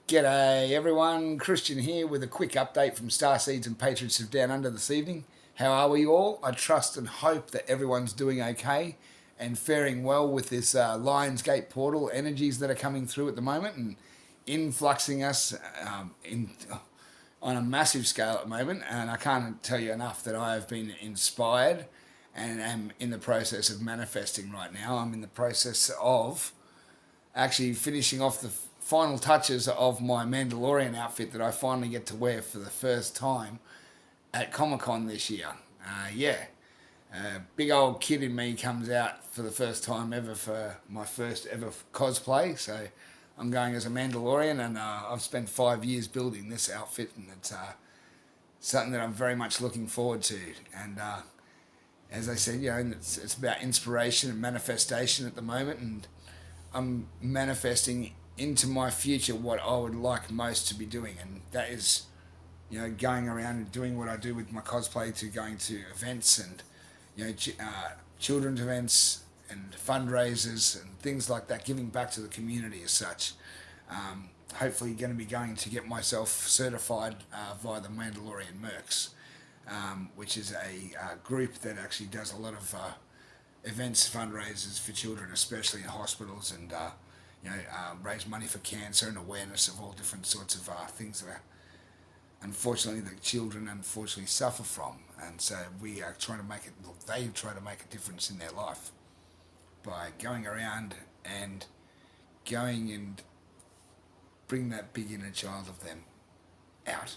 G'day everyone, Christian here with a quick update from Starseeds and Patriots of Down Under this evening. How are we all? I trust and hope that everyone's doing okay and faring well with this Lionsgate portal energies that are coming through at the moment and influxing us on a massive scale at the moment. And I can't tell you enough that I have been inspired and am in the process of manifesting right now. I'm in the process of actually finishing off the final touches of my Mandalorian outfit that I finally get to wear for the first time at Comic Con this year. Big old kid in me comes out for the first time ever for my first ever cosplay. So I'm going as a Mandalorian, and I've spent 5 years building this outfit, and it's something that I'm very much looking forward to. And as I said, it's about inspiration and manifestation at the moment, and I'm manifesting into my future what I would like most to be doing, and that is, going around and doing what I do with my cosplay, to going to events and children's events and fundraisers and things like that, giving back to the community as such. Hopefully, going to be going to get myself certified via the Mandalorian Mercs, which is a group that actually does a lot of events, fundraisers for children, especially in hospitals, and raise money for cancer and awareness of all different sorts of things that are, unfortunately, the children unfortunately suffer from. And so we are trying to make it, they try to make a difference in their life by going around and going and bring that big inner child of them out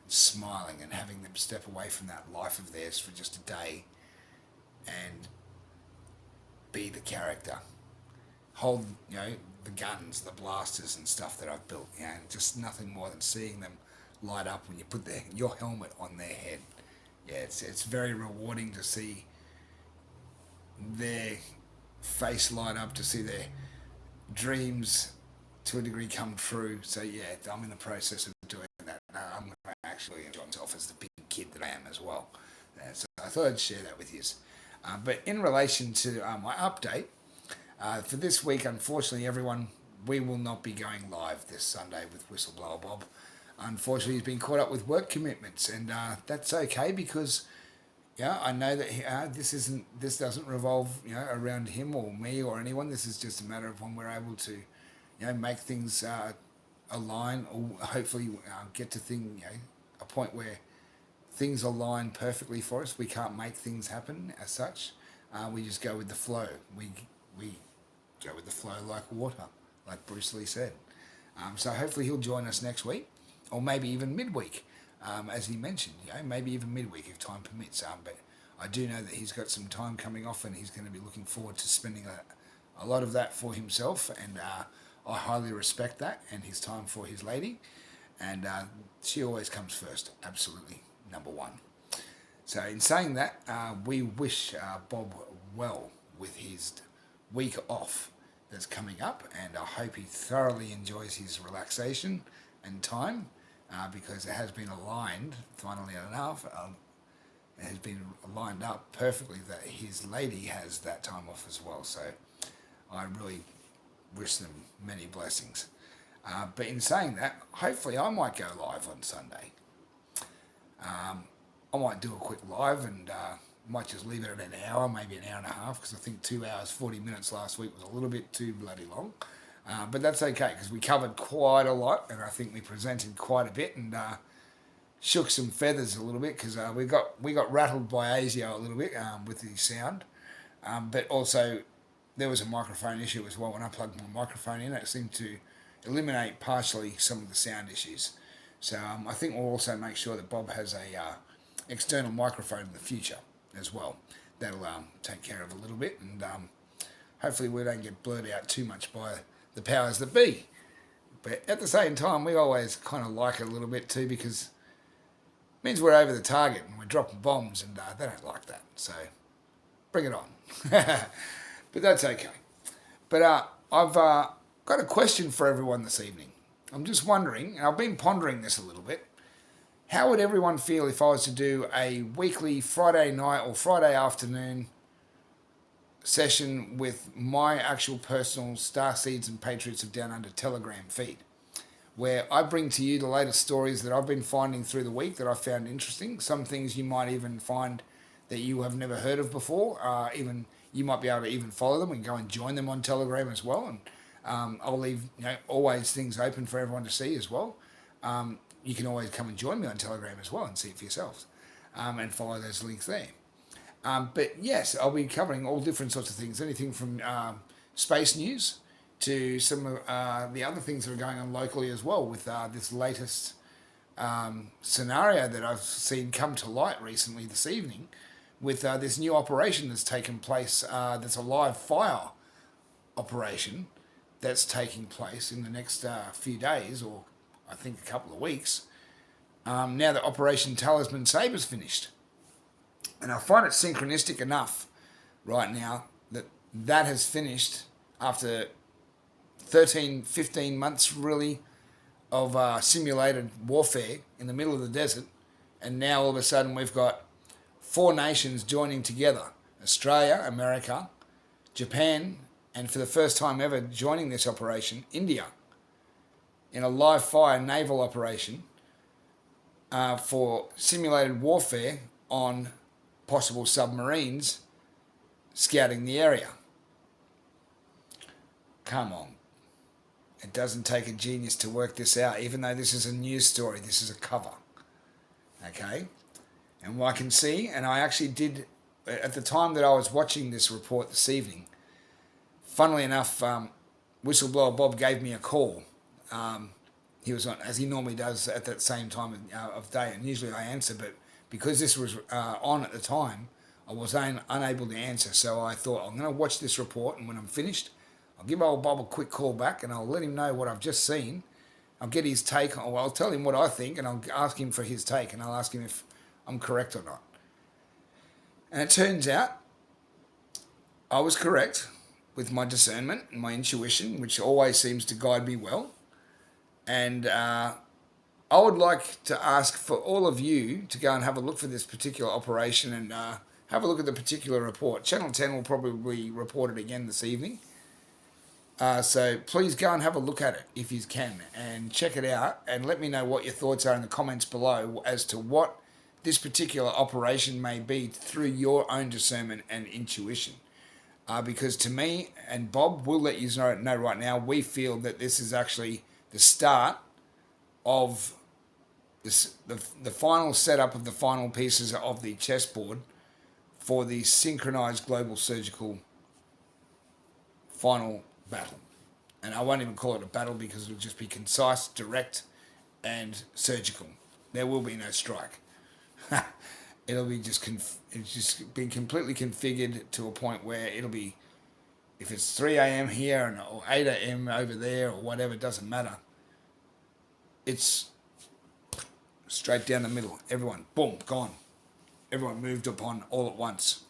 and smiling and having them step away from that life of theirs for just a day and be the character. Hold, the guns, the blasters and stuff that I've built, just nothing more than seeing them light up when you put your helmet on their head. It's very rewarding to see their face light up, to see their dreams to a degree come true. So I'm in the process of doing that. I'm going to actually enjoy myself as the big kid that I am as well. So I thought I'd share that with you. But in relation to my update, for this week, unfortunately, everyone, we will not be going live this Sunday with Whistleblower Bob. Unfortunately, he's been caught up with work commitments, and that's okay, because I know that this doesn't revolve around him or me or anyone. This is just a matter of when we're able to make things align, or hopefully get to a point where things align perfectly for us. We can't make things happen as such. We just go with the flow. We go with the flow like water, like Bruce Lee said. So hopefully he'll join us next week, or maybe even midweek, as he mentioned. Maybe even midweek if time permits. But I do know that he's got some time coming off, and he's going to be looking forward to spending a lot of that for himself. And I highly respect that, and his time for his lady. And she always comes first, absolutely number one. So in saying that, we wish Bob well with his week off that's coming up, and I hope he thoroughly enjoys his relaxation and time, because it has been aligned, funnily enough, it has been lined up perfectly that his lady has that time off as well. So I really wish them many blessings. But in saying that, hopefully I might go live on Sunday. I might do a quick live, and might just leave it at an hour, maybe an hour and a half, because I think 2 hours 40 minutes last week was a little bit too bloody long. But that's okay, because we covered quite a lot, and I think we presented quite a bit, and shook some feathers a little bit, because we got rattled by ASIO a little bit with the sound. But also there was a microphone issue as well. When I plugged my microphone in, it seemed to eliminate partially some of the sound issues. So I think we'll also make sure that Bob has a external microphone in the future as well. That'll take care of a little bit, and hopefully we don't get blurred out too much by the powers that be. But at the same time, we always kind of like it a little bit too, because it means we're over the target and we're dropping bombs, and they don't like that. So bring it on. But that's okay. But I've got a question for everyone this evening. I'm just wondering, and I've been pondering this a little bit, how would everyone feel if I was to do a weekly Friday night or Friday afternoon session with my actual personal Starseeds and Patriots of Down Under Telegram feed? where I bring to you the latest stories that I've been finding through the week that I found interesting. Some things you might even find that you have never heard of before. Even you might be able to even follow them and go and join them on Telegram as well. And I'll leave always things open for everyone to see as well. You can always come and join me on Telegram as well and see it for yourselves, and follow those links there. But yes, I'll be covering all different sorts of things, anything from space news to some of the other things that are going on locally as well, with this latest scenario that I've seen come to light recently this evening, with this new operation that's taken place, that's a live fire operation that's taking place in the next few days, or I think a couple of weeks, now that Operation Talisman Saber's finished. And I find it synchronistic enough right now that that has finished after 13, 15 months really of simulated warfare in the middle of the desert. And now all of a sudden we've got 4 nations joining together: Australia, America, Japan, and for the first time ever joining this operation, India, in a live fire naval operation for simulated warfare on possible submarines scouting the area. Come on. It doesn't take a genius to work this out, even though this is a news story. This is a cover. Okay? And what I can see, and I actually did, at the time that I was watching this report this evening, funnily enough, Whistleblower Bob gave me a call. He was on, as he normally does at that same time of day, and usually I answer, but because this was on at the time, I was unable to answer. So I thought, I'm going to watch this report, and when I'm finished, I'll give old Bob a quick call back, and I'll let him know what I've just seen. I'll get his take, or I'll tell him what I think, and I'll ask him for his take, and I'll ask him if I'm correct or not. And it turns out I was correct with my discernment and my intuition, which always seems to guide me well. And I would like to ask for all of you to go and have a look for this particular operation and have a look at the particular report. Channel 10 will probably report it again this evening. So please go and have a look at it if you can and check it out, and let me know what your thoughts are in the comments below as to what this particular operation may be through your own discernment and intuition. Because to me and Bob, we'll let you know right now, we feel that this is actually the start of this, the final setup of the final pieces of the chessboard for the synchronized global surgical final battle. And I won't even call it a battle, because it'll just be concise, direct, and surgical. There will be no strike. It'll be just it's just been completely configured to a point where it'll be, if it's 3 a.m. here or 8 a.m. over there or whatever, it doesn't matter. It's straight down the middle. Everyone, boom, gone. Everyone moved upon all at once.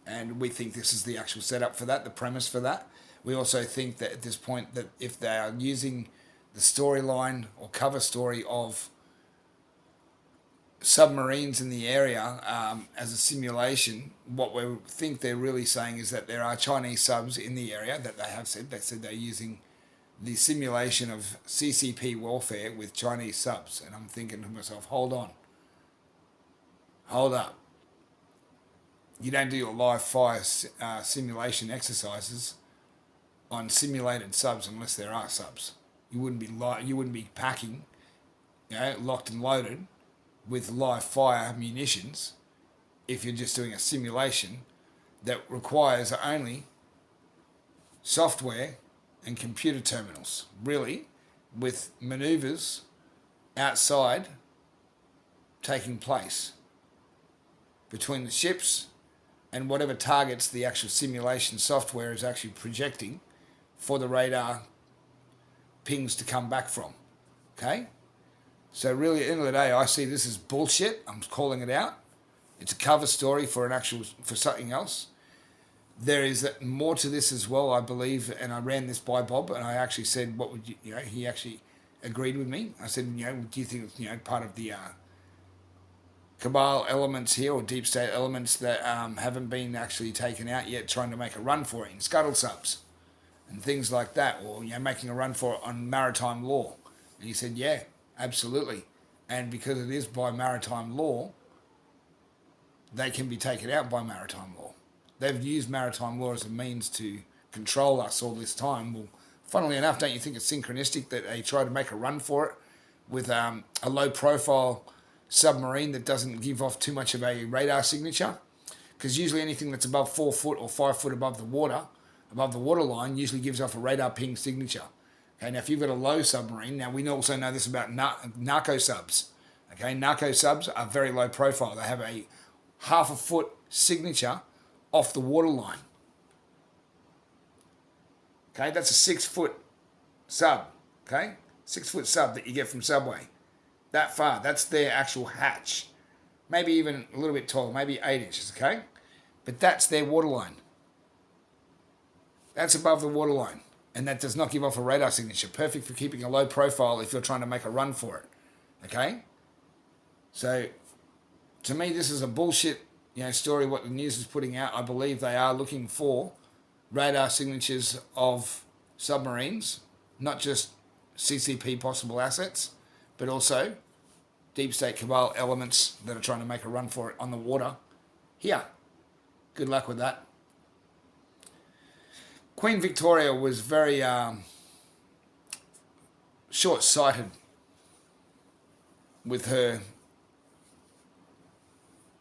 And we think this is the actual setup for that, the premise for that. We also think that at this point, that if they are using the storyline or cover story of submarines in the area as a simulation, what we think they're really saying is that there are Chinese subs in the area that they have said. They said they're using the simulation of CCP warfare with Chinese subs. And I'm thinking to myself, hold on. Hold up. You don't do your live fire simulation exercises on simulated subs unless there are subs. You wouldn't be packing, locked and loaded with live fire munitions if you're just doing a simulation that requires only software and computer terminals, really, with maneuvers outside taking place between the ships and whatever targets the actual simulation software is actually projecting for the radar pings to come back from. Okay? So really, at the end of the day, I see this as bullshit. I'm calling it out. It's a cover story for something else. There is more to this as well, I believe, and I ran this by Bob, and I actually said, what would you, he actually agreed with me. I said, do you think it's, part of the cabal elements here, or deep state elements that haven't been actually taken out yet, trying to make a run for it in scuttle subs and things like that, or making a run for it on maritime law And he said, yeah, absolutely. And because it is by maritime law, they can be taken out by maritime law. They've used maritime law as a means to control us all this time. Well, funnily enough, don't you think it's synchronistic that they try to make a run for it with a low profile submarine that doesn't give off too much of a radar signature? Because usually anything that's above 4 foot or 5 foot above the water line, usually gives off a radar ping signature. Okay, now if you've got a low submarine, now we also know this about narco subs. Okay, narco subs are very low profile. They have a half a foot signature off the water line. Okay, that's a 6 foot sub. Okay, 6 foot sub that you get from Subway. That far, that's their actual hatch. Maybe even a little bit taller, maybe 8 inches, okay? But that's their waterline. That's above the waterline. And that does not give off a radar signature. Perfect for keeping a low profile if you're trying to make a run for it. Okay? So, to me, this is a bullshit story what the news is putting out. I believe they are looking for radar signatures of submarines, not just CCP possible assets, but also deep state cabal elements that are trying to make a run for it on the water here. Good luck with that. Queen Victoria was very short-sighted with her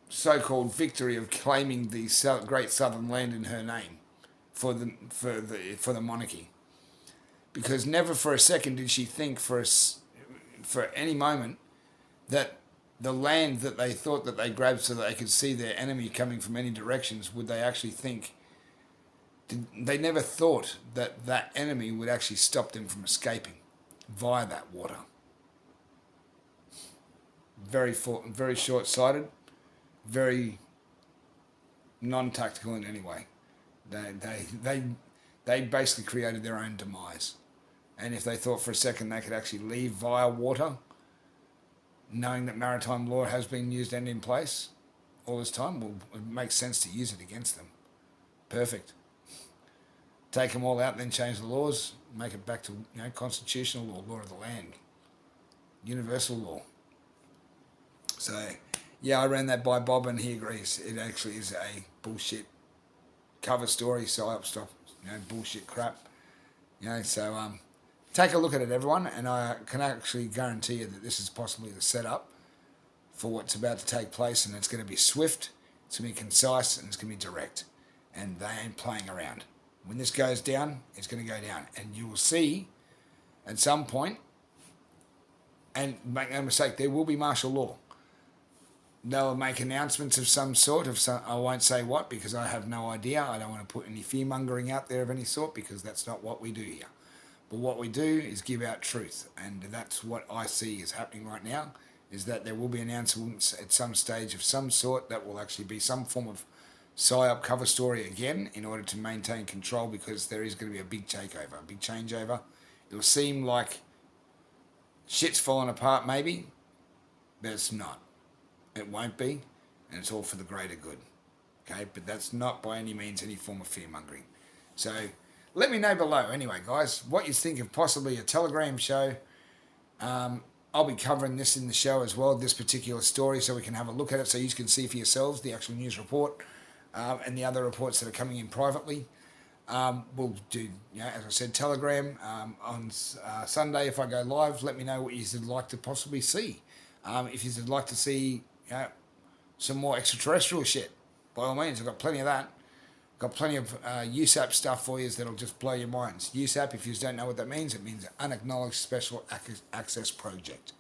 so-called victory of claiming the great southern land in her name for the monarchy, because never for a second did she think for any moment that the land that they thought that they grabbed so that they could see their enemy coming from any directions, would they actually think? They never thought that that enemy would actually stop them from escaping via that water. Very short-sighted, very non-tactical in any way. They basically created their own demise. And if they thought for a second they could actually leave via water, knowing that maritime law has been used and in place all this time, well, it makes sense to use it against them. Perfect. Take them all out, then change the laws, make it back to constitutional law, law of the land, universal law. So, yeah, I ran that by Bob and he agrees. It actually is a bullshit cover story, psyop stuff, bullshit crap. So take a look at it, everyone, and I can actually guarantee you that this is possibly the setup for what's about to take place, and it's going to be swift, it's going to be concise, and it's going to be direct. And they ain't playing around. When this goes down, it's going to go down. And you will see at some point, and make no mistake, there will be martial law. They'll make announcements of some sort. I won't say what because I have no idea. I don't want to put any fear-mongering out there of any sort because that's not what we do here. But what we do is give out truth. And that's what I see is happening right now, is that there will be announcements at some stage of some sort that will actually be some form of psyop cover story again in order to maintain control, because there is going to be a big takeover, a big changeover. It'll seem like shit's falling apart maybe, but it's not. It won't be, and it's all for the greater good. Okay, but that's not by any means any form of fear-mongering. So let me know below anyway, guys, what you think of possibly a Telegram show. I'll be covering this in the show as well, this particular story, so we can have a look at it so you can see for yourselves the actual news report. And the other reports that are coming in privately. We'll do, as I said, Telegram on Sunday. If I go live, let me know what you'd like to possibly see. If you'd like to see some more extraterrestrial shit, by all means, I've got plenty of that. Got plenty of USAP stuff for you that'll just blow your minds. USAP, if you don't know what that means, it means Unacknowledged Special Access Project.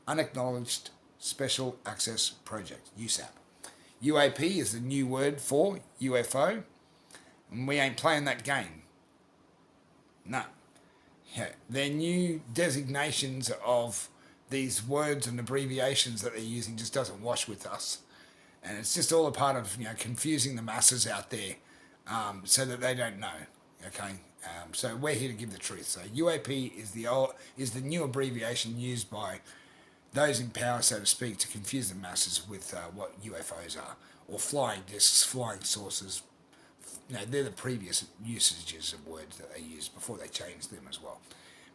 Unacknowledged Special Access Project, USAP. UAP is the new word for UFO, and we ain't playing that game. No. Yeah, they're new designations of these words and abbreviations that they're using just doesn't wash with us. And it's just all a part of confusing the masses out there so that they don't know. Okay, so we're here to give the truth. So UAP is the new abbreviation used by those in power, so to speak, to confuse the masses with what UFOs are, or flying discs, flying saucers. They're the previous usages of words that they used before they changed them as well.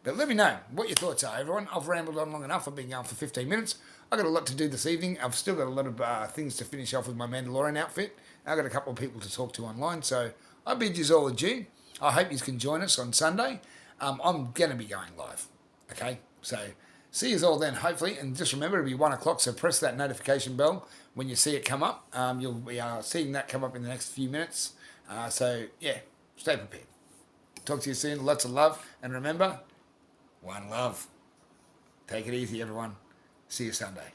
But let me know what your thoughts are, everyone. I've rambled on long enough. I've been going for 15 minutes. I've got a lot to do this evening. I've still got a lot of things to finish off with my Mandalorian outfit. I've got a couple of people to talk to online. So I bid you all adieu. I hope you can join us on Sunday. I'm going to be going live. Okay? So see you all then, hopefully. And just remember, it'll be 1 o'clock, so press that notification bell when you see it come up. You'll be seeing that come up in the next few minutes. So, yeah, stay prepared. Talk to you soon. Lots of love. And remember, one love. Take it easy, everyone. See you Sunday.